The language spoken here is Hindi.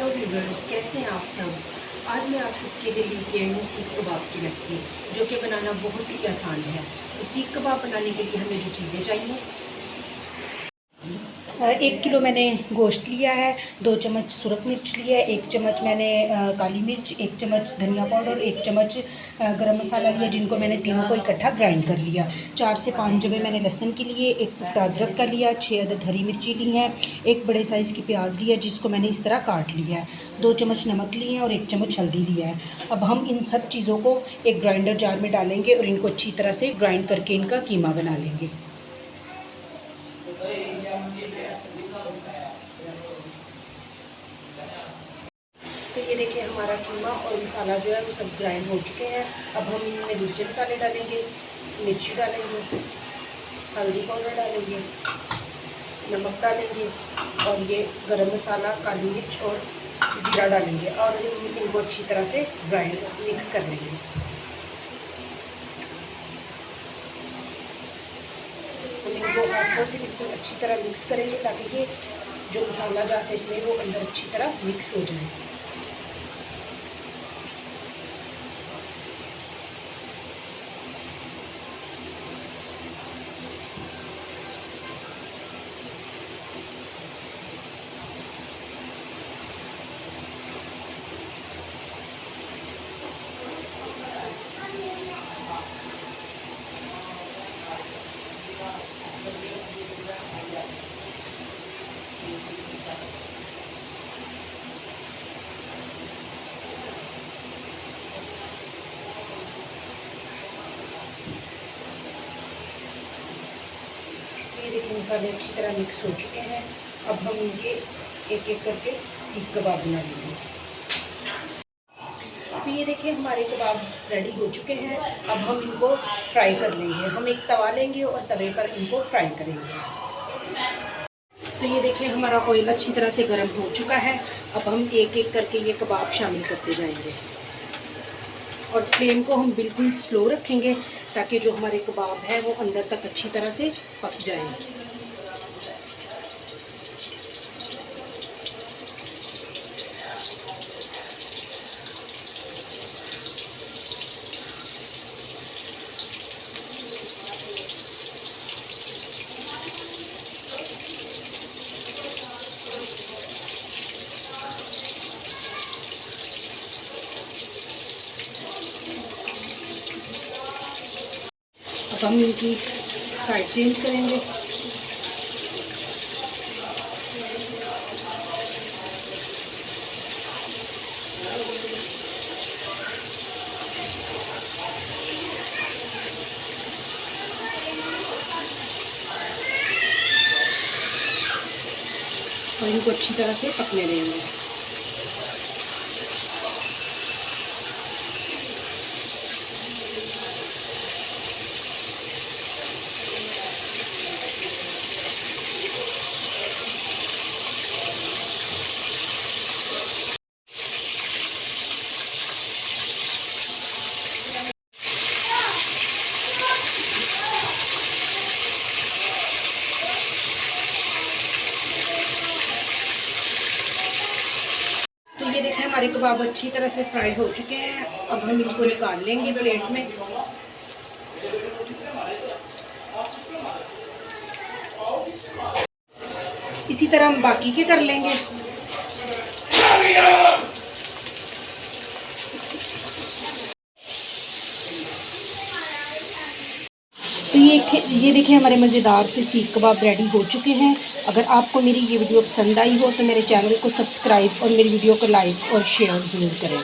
हेलो व्यूअर्स, कैसे हैं आप सब। आज मैं आप सबके लिए लेके आई हूँ सीख कबाब की रेसिपी, जो कि बनाना बहुत ही आसान है। तो सीख कबाब बनाने के लिए हमें जो चीज़ें चाहिए, 1 किलो मैंने गोश्त लिया है, 2 चम्मच सुरख मिर्च लिया है, 1 चम्मच मैंने काली मिर्च, 1 चम्मच धनिया पाउडर, 1 चम्मच गरम मसाला लिया, जिनको मैंने तीनों को इकट्ठा ग्राइंड कर लिया। 4 से 5 जवे मैंने लहसुन के लिए, 1 टुकड़ा अदरक का लिया, 6 अदद हरी मिर्ची ली हैं, 1 बड़े साइज़ की प्याज लिया जिसको मैंने इस तरह काट लिया है, 2 चम्मच नमक लिए हैं और 1 चम्मच हल्दी लिया है। अब हम इन सब चीज़ों को एक ग्राइंडर जार में डालेंगे और इनको अच्छी तरह से ग्राइंड करके इनका कीमा बना लेंगे। तो ये देखिए हमारा कीमा और मसाला जो है वो सब ग्राइंड हो चुके हैं। अब हम इनमें दूसरे मसाले डालेंगे, मिर्ची डालेंगे, हल्दी पाउडर डालेंगे, नमक डालेंगे और ये गरम मसाला, काली मिर्च और ज़ीरा डालेंगे और इनको अच्छी तरह से ग्राइंड मिक्स कर लेंगे। हम इनको हाथों से बिल्कुल अच्छी तरह मिक्स करेंगे ताकि ये जो मसाला जाता है इसमें वो अंदर अच्छी तरह मिक्स हो जाए। ये देखिए मसाले अच्छी तरह मिक्स हो चुके हैं। अब हम इनके एक एक करके सीख कबाब बना लेंगे। तो ये देखिए हमारे कबाब रेडी हो चुके हैं। अब हम इनको फ्राई कर लेंगे। हम एक तवा लेंगे और तवे पर इनको फ्राई करेंगे। तो ये देखिए हमारा ऑयल अच्छी तरह से गर्म हो चुका है। अब हम एक एक करके ये कबाब शामिल करते जाएंगे और फ्लेम को हम बिल्कुल स्लो रखेंगे ताकि जो हमारे कबाब है वो अंदर तक अच्छी तरह से पक जाए। अब हम इनकी साइड चेंज करेंगे। और इनको अच्छी तरह से पकने देंगे। तो ये देखें हमारे कबाब अच्छी तरह से फ्राई हो चुके हैं। अब हम इनको निकाल लेंगे प्लेट में। इसी तरह हम बाकी के कर लेंगे। तो ये देखिए हमारे मज़ेदार से सीख कबाब रेडी हो चुके हैं। अगर आपको मेरी ये वीडियो पसंद आई हो तो मेरे चैनल को सब्सक्राइब और मेरी वीडियो को लाइक और शेयर ज़रूर करें।